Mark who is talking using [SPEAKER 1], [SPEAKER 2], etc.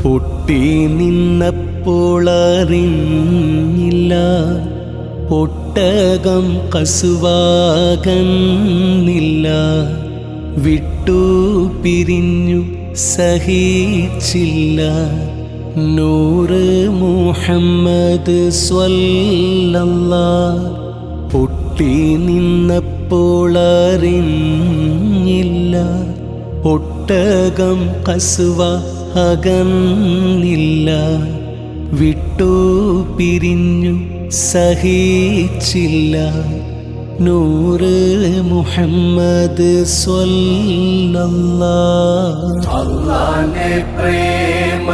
[SPEAKER 1] പൊട്ടി നിന്നപ്പോളറിഞ്ഞില്ല ഒട്ടകം കസുവാകുന്നില്ല. വിട്ടു പിരിഞ്ഞു സഹിച്ചില്ല നൂറ് മുഹമ്മദ് സ്വല്ലല്ലാഹ്. പൊട്ടി നിന്നപ്പോളറിഞ്ഞില്ല ഒട്ടകം കസുവ അകന്നില്ല. വിട്ടു പിരിഞ്ഞു സഹിച്ചില്ല നൂറ് മുഹമ്മദ് സ്വല്ലല്ലാഹ്.
[SPEAKER 2] അല്ലാഹുവിന്റെ പ്രേമ